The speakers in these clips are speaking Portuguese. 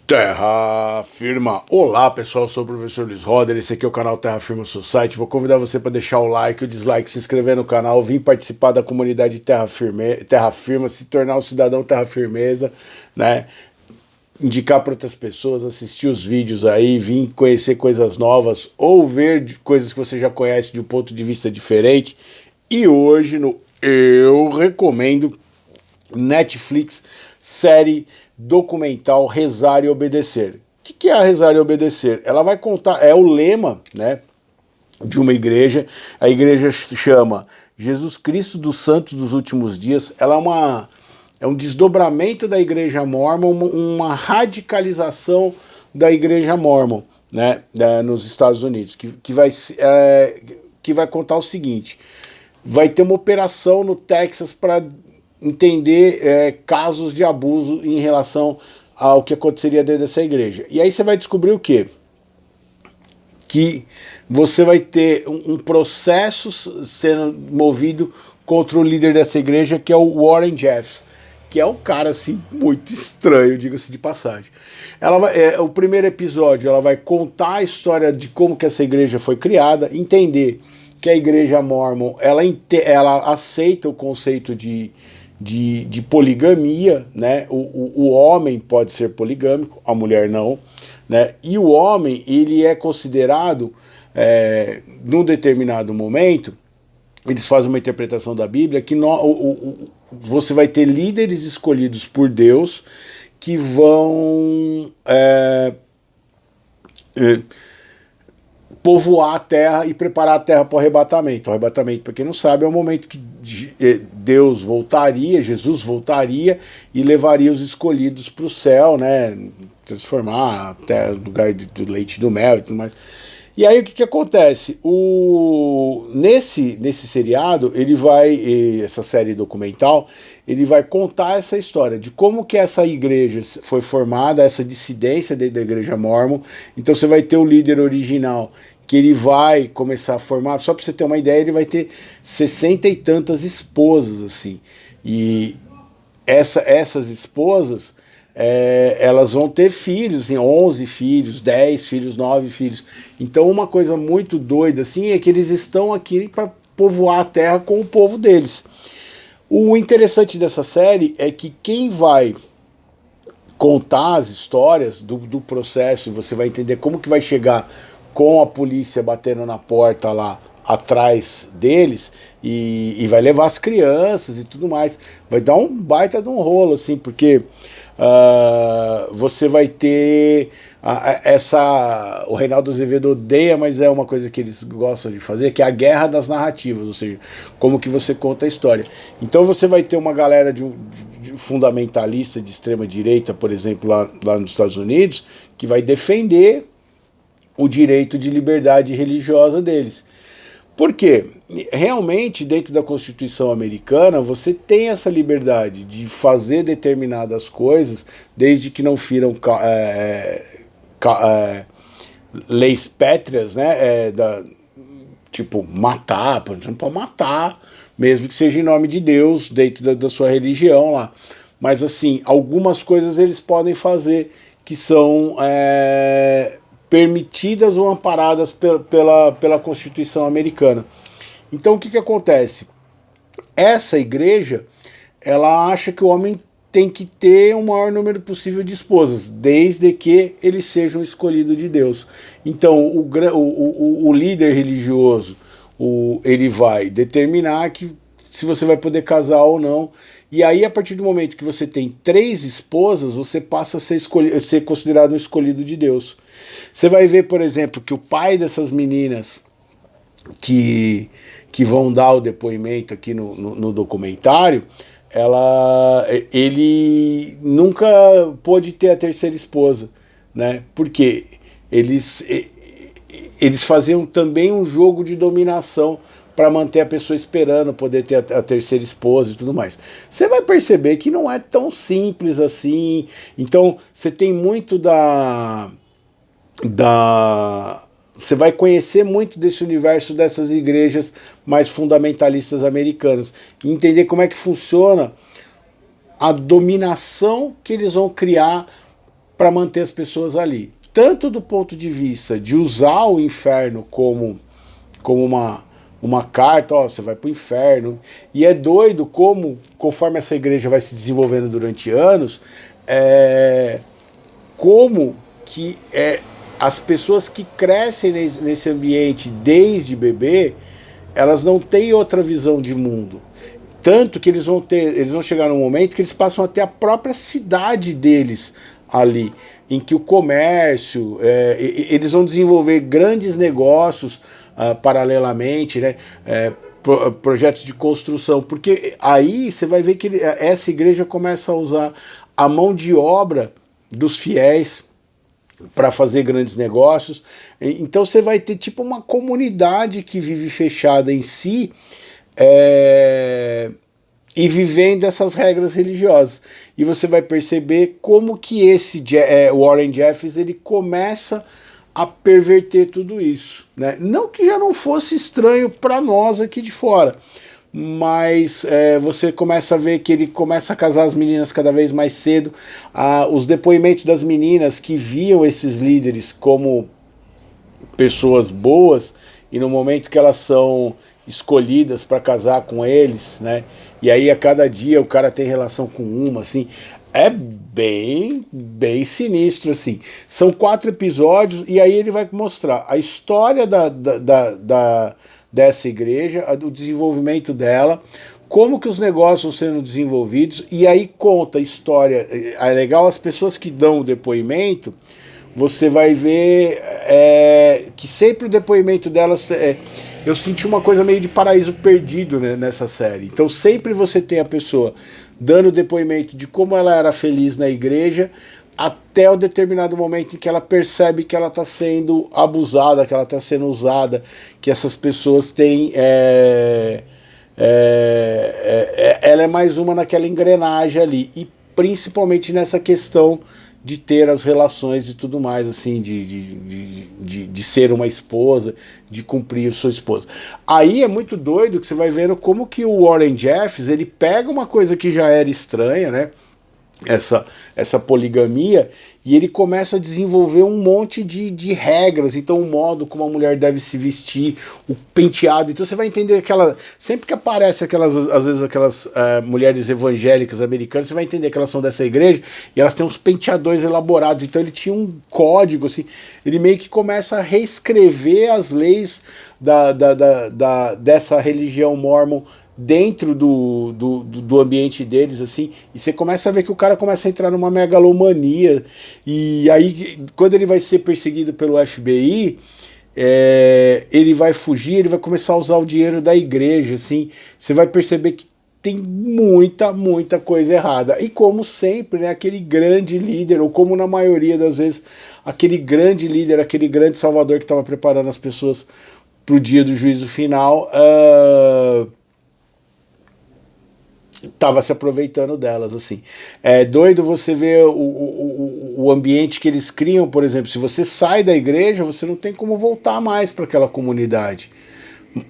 Terra Firma. Olá pessoal, eu sou o professor Luiz Roder, esse aqui é o canal Terra Firma Society. Vou convidar você para deixar o like, o dislike, se inscrever no canal, vir participar da comunidade Terra Firma, se tornar um cidadão Terra Firmeza, né? Indicar para outras pessoas, assistir os vídeos aí, vir conhecer coisas novas ou ver coisas que você já conhece de um ponto de vista diferente. E hoje no Eu Recomendo Netflix, série documental Rezar e Obedecer. O que é a Rezar e Obedecer? Ela vai contar, é o lema, né, de uma igreja. A igreja se chama Jesus Cristo dos Santos dos Últimos Dias. Ela é um desdobramento da igreja mórmon, uma radicalização da igreja mórmon, né, nos Estados Unidos, que vai contar o seguinte: vai ter uma operação no Texas para entender casos de abuso em relação ao que aconteceria dentro dessa igreja. E aí você vai descobrir o quê? Que você vai ter um processo sendo movido contra o líder dessa igreja, que é o Warren Jeffs, que é um cara assim muito estranho, diga-se de passagem. O primeiro episódio ela vai contar a história de como que essa igreja foi criada, entender que a igreja mórmon ela aceita o conceito de poligamia, né? O homem pode ser poligâmico, a mulher não, né? E o homem, ele é considerado, num determinado momento, eles fazem uma interpretação da Bíblia, que você vai ter líderes escolhidos por Deus que vão povoar a terra e preparar a terra para o arrebatamento. O arrebatamento, para quem não sabe, é o momento que Deus voltaria, Jesus voltaria e levaria os escolhidos para o céu, né? Transformar a terra no lugar do leite e do mel e tudo mais. E aí o que acontece? Nesse seriado, essa série documental, ele vai contar essa história de como que essa igreja foi formada, essa dissidência da igreja mórmon. Então você vai ter o líder original, que ele vai começar a formar, só para você ter uma ideia, ele vai ter 60 e tantas esposas, assim. E essas esposas, elas vão ter filhos, assim, 11 filhos, 10 filhos, 9 filhos. Então uma coisa muito doida assim é que eles estão aqui para povoar a terra com o povo deles. O interessante dessa série é que quem vai contar as histórias do processo, você vai entender como que vai chegar com a polícia batendo na porta lá atrás deles e vai levar as crianças e tudo mais. Vai dar um baita de um rolo, assim, porque você vai ter o Reinaldo Azevedo odeia, mas é uma coisa que eles gostam de fazer, que é a guerra das narrativas, ou seja, como que você conta a história. Então você vai ter uma galera de fundamentalista de extrema direita, por exemplo, lá nos Estados Unidos, que vai defender o direito de liberdade religiosa deles. Por quê? Realmente, dentro da Constituição americana, você tem essa liberdade de fazer determinadas coisas, desde que não firam leis pétreas, né? Tipo, matar, por exemplo, pode matar, mesmo que seja em nome de Deus, dentro da sua religião lá. Mas, assim, algumas coisas eles podem fazer que são permitidas ou amparadas pela Constituição americana. Então o que acontece? Essa igreja, ela acha que o homem tem que ter o maior número possível de esposas, desde que eles sejam escolhidos de Deus. Então o líder religioso, ele vai determinar que se você vai poder casar ou não. E aí, a partir do momento que você tem 3 esposas, você passa a ser considerado um escolhido de Deus. Você vai ver, por exemplo, que o pai dessas meninas que vão dar o depoimento aqui no documentário, ele nunca pôde ter a terceira esposa, né? Porque eles faziam também um jogo de dominação para manter a pessoa esperando poder ter a terceira esposa e tudo mais. Você vai perceber que não é tão simples assim. Então você tem muito você vai conhecer muito desse universo dessas igrejas mais fundamentalistas americanas e entender como é que funciona a dominação que eles vão criar para manter as pessoas ali. Tanto do ponto de vista de usar o inferno como uma carta, ó, você vai pro inferno. E é doido como, conforme essa igreja vai se desenvolvendo durante anos, como que as pessoas que crescem nesse ambiente desde bebê, elas não têm outra visão de mundo. Tanto que eles vão chegar num momento que eles passam a ter a própria cidade deles ali, em que o comércio, eles vão desenvolver grandes negócios paralelamente, né? Projetos de construção, porque aí você vai ver que essa igreja começa a usar a mão de obra dos fiéis para fazer grandes negócios. Então você vai ter tipo uma comunidade que vive fechada em si, e vivendo essas regras religiosas. E você vai perceber como que esse Warren Jeffers, ele começa a perverter tudo isso, né? Não que já não fosse estranho para nós aqui de fora, mas você começa a ver que ele começa a casar as meninas cada vez mais cedo. Os depoimentos das meninas que viam esses líderes como pessoas boas, e no momento que elas são escolhidas para casar com eles, né? E aí a cada dia o cara tem relação com uma, assim, é bem sinistro, assim. São 4 episódios e aí ele vai mostrar a história dessa igreja, o desenvolvimento dela, como que os negócios estão sendo desenvolvidos, e aí conta a história. É legal, as pessoas que dão o depoimento, você vai ver que sempre o depoimento delas... eu senti uma coisa meio de Paraíso Perdido, né, nessa série. Então sempre você tem a pessoa dando depoimento de como ela era feliz na igreja, até o determinado momento em que ela percebe que ela está sendo abusada, que ela está sendo usada, que essas pessoas têm... ela é mais uma naquela engrenagem ali, e principalmente nessa questão de ter as relações e tudo mais, assim, de ser uma esposa, de cumprir sua esposa. Aí é muito doido que você vai vendo como que o Warren Jeffers, ele pega uma coisa que já era estranha, né, essa poligamia, e ele começa a desenvolver um monte de regras. Então o modo como a mulher deve se vestir, o penteado. Então você vai entender sempre que aparece às vezes aquelas mulheres evangélicas americanas, você vai entender que elas são dessa igreja e elas têm uns penteadores elaborados. Então ele tinha um código, assim, ele meio que começa a reescrever as leis dessa religião mórmon dentro do ambiente deles, assim, e você começa a ver que o cara começa a entrar numa megalomania. E aí, quando ele vai ser perseguido pelo FBI, ele vai fugir, ele vai começar a usar o dinheiro da igreja, assim, você vai perceber que tem muita coisa errada. E como sempre, né, aquele grande líder, ou como na maioria das vezes, aquele grande líder, aquele grande salvador que estava preparando as pessoas para o dia do juízo final, estava se aproveitando delas, assim. É doido você ver o ambiente que eles criam. Por exemplo, se você sai da igreja, você não tem como voltar mais para aquela comunidade.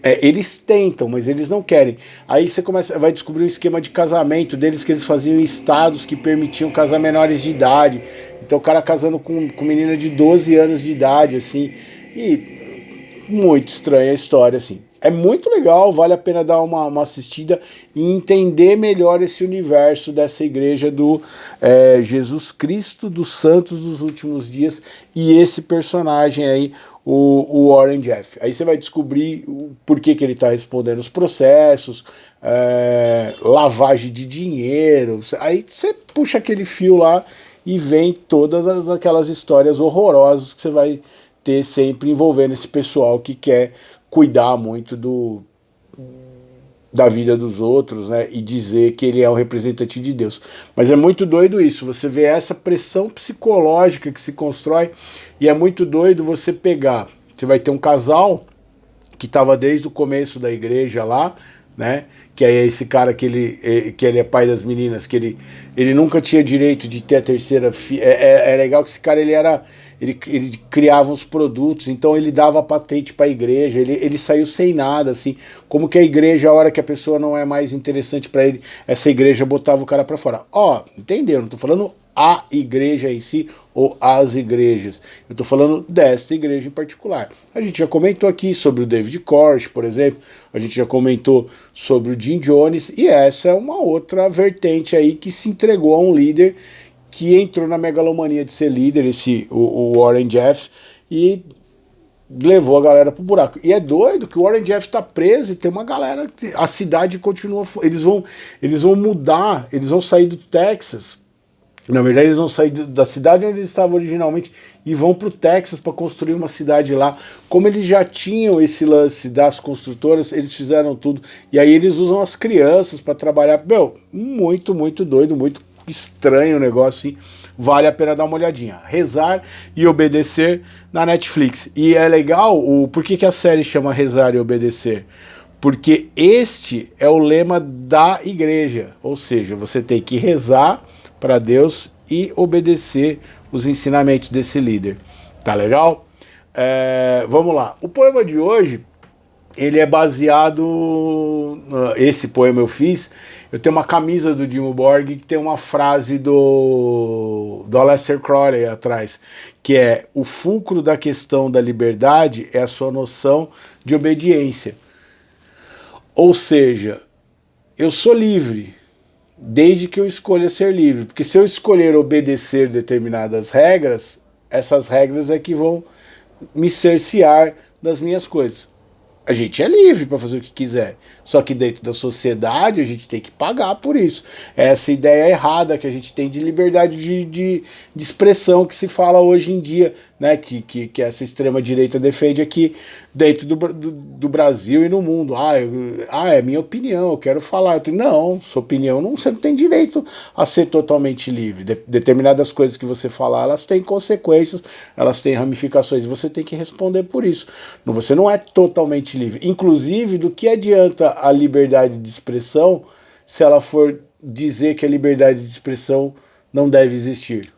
Eles tentam, mas eles não querem. Aí você vai descobrir um esquema de casamento deles, que eles faziam em estados que permitiam casar menores de idade. Então o cara casando com menina de 12 anos de idade, assim. E muito estranha a história, assim. É muito legal, vale a pena dar uma assistida e entender melhor esse universo dessa igreja do Jesus Cristo dos Santos dos Últimos Dias, e esse personagem aí, o Warren Jeffers. Aí você vai descobrir por que ele está respondendo os processos, lavagem de dinheiro. Aí você puxa aquele fio lá e vem todas aquelas histórias horrorosas que você vai ter sempre envolvendo esse pessoal que quer cuidar muito da vida dos outros, né, e dizer que ele é um representante de Deus. Mas é muito doido isso, você vê essa pressão psicológica que se constrói, e é muito doido você pegar, você vai ter um casal que estava desde o começo da igreja lá, né, que é esse cara que ele é pai das meninas, que ele nunca tinha direito de ter a terceira filha. É legal que esse cara, ele criava uns produtos, então ele dava patente para a igreja, ele saiu sem nada, assim, como que a igreja, a hora que a pessoa não é mais interessante para ele, essa igreja botava o cara para fora. Entendeu? Não tô falando a igreja em si ou as igrejas. Eu estou falando desta igreja em particular. A gente já comentou aqui sobre o David Koresh, por exemplo, a gente já comentou sobre o Jim Jones, e essa é uma outra vertente aí que se entregou a um líder que entrou na megalomania de ser líder, o Warren Jeffs, e levou a galera pro buraco. E é doido que o Warren Jeffs tá preso e tem uma galera, a cidade continua, eles vão mudar, eles vão sair do Texas, na verdade eles vão sair da cidade onde eles estavam originalmente e vão pro Texas para construir uma cidade lá. Como eles já tinham esse lance das construtoras, eles fizeram tudo, e aí eles usam as crianças para trabalhar. Meu, muito, muito doido, muito estranho o negócio, hein? Vale a pena dar uma olhadinha. Rezar e Obedecer na Netflix. E é legal, por que a série chama Rezar e Obedecer? Porque este é o lema da igreja, ou seja, você tem que rezar para Deus e obedecer os ensinamentos desse líder. Tá legal? Vamos lá. O poema de hoje, ele é baseado... Esse poema eu fiz... Eu tenho uma camisa do Dimmu Borg que tem uma frase do Aleister Crowley atrás, que é: o fulcro da questão da liberdade é a sua noção de obediência. Ou seja, eu sou livre, desde que eu escolha ser livre. Porque se eu escolher obedecer determinadas regras, essas regras é que vão me cercear das minhas coisas. A gente é livre para fazer o que quiser, só que dentro da sociedade a gente tem que pagar por isso. Essa ideia errada que a gente tem de liberdade de expressão que se fala hoje em dia, né, que essa extrema-direita defende aqui dentro do Brasil e no mundo. É minha opinião, eu quero falar. Não, sua opinião, você não tem direito a ser totalmente livre. Determinadas coisas que você falar, elas têm consequências, elas têm ramificações, você tem que responder por isso. Você não é totalmente livre. Inclusive, do que adianta a liberdade de expressão se ela for dizer que a liberdade de expressão não deve existir?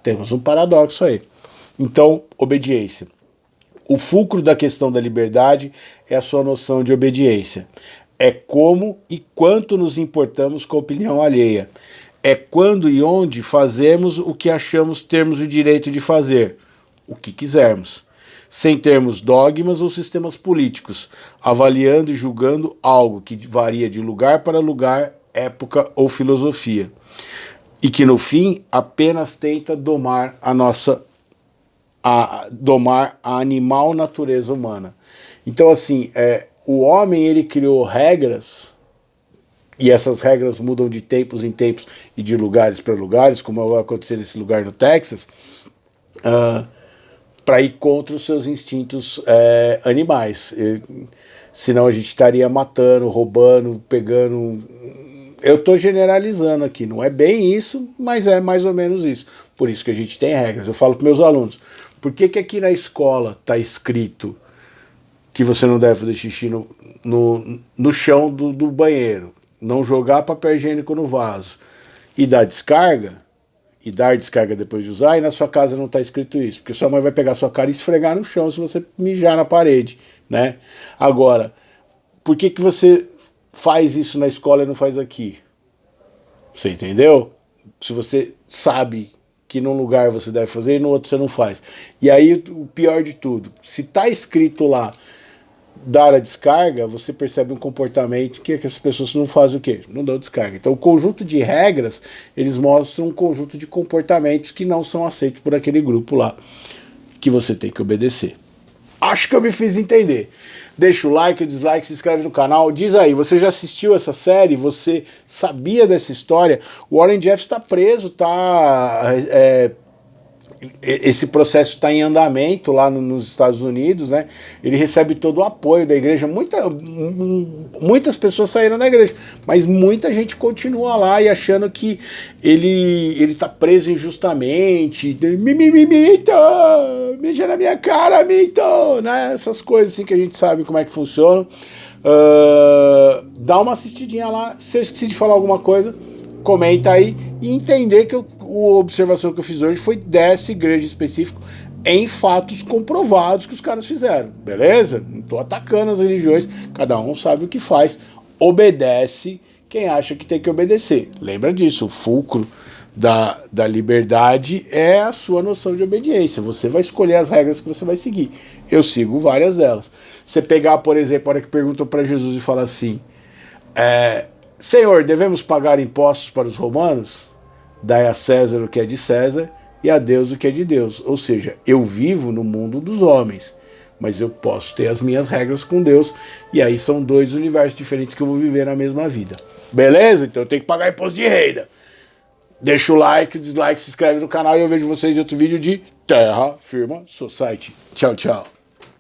Temos um paradoxo aí. Então, obediência. O fulcro da questão da liberdade é a sua noção de obediência. É como e quanto nos importamos com a opinião alheia. É quando e onde fazemos o que achamos termos o direito de fazer, o que quisermos, sem termos dogmas ou sistemas políticos, avaliando e julgando algo que varia de lugar para lugar, época ou filosofia, e que no fim apenas tenta domar domar a animal natureza humana. Então, assim, o homem, ele criou regras, e essas regras mudam de tempos em tempos e de lugares para lugares, como vai acontecer nesse lugar no Texas, para ir contra os seus instintos animais. Senão a gente estaria matando, roubando, pegando... Eu estou generalizando aqui, não é bem isso, mas é mais ou menos isso. Por isso que a gente tem regras. Eu falo para meus alunos, por que aqui na escola está escrito que você não deve fazer xixi no chão do banheiro, não jogar papel higiênico no vaso e dar descarga depois de usar, e na sua casa não está escrito isso? Porque sua mãe vai pegar sua cara e esfregar no chão se você mijar na parede, né? Agora, por que você faz isso na escola e não faz aqui? Você entendeu? Se você sabe que num lugar você deve fazer e no outro você não faz. E aí o pior de tudo, se está escrito lá dar a descarga, você percebe um comportamento que as pessoas não fazem o quê? Não dão descarga. Então o conjunto de regras, eles mostram um conjunto de comportamentos que não são aceitos por aquele grupo lá, que você tem que obedecer. Acho que eu me fiz entender. Deixa o like, o dislike, se inscreve no canal. Diz aí, você já assistiu essa série? Você sabia dessa história? O Warren Jeffs está preso, esse processo está em andamento lá nos Estados Unidos, né? Ele recebe todo o apoio da igreja. Muitas pessoas saíram da igreja, mas muita gente continua lá e achando que ele está preso injustamente. Mito, mija na minha cara, mito, né? Essas coisas assim que a gente sabe como é que funciona. Dá uma assistidinha lá. Se eu esqueci de falar alguma coisa, comenta aí, e entender que a observação que eu fiz hoje foi dessa igreja específica em fatos comprovados que os caras fizeram, beleza? Não tô atacando as religiões, cada um sabe o que faz, obedece quem acha que tem que obedecer. Lembra disso, o fulcro da liberdade é a sua noção de obediência. Você vai escolher as regras que você vai seguir. Eu sigo várias delas. Você pegar, por exemplo, a hora que perguntam para Jesus e fala assim, Senhor, devemos pagar impostos para os romanos? Dai a César o que é de César e a Deus o que é de Deus. Ou seja, eu vivo no mundo dos homens, mas eu posso ter as minhas regras com Deus, e aí são dois universos diferentes que eu vou viver na mesma vida. Beleza? Então eu tenho que pagar imposto de renda. Deixa o like, dislike, se inscreve no canal e eu vejo vocês em outro vídeo de Terra Firma Society. Tchau, tchau.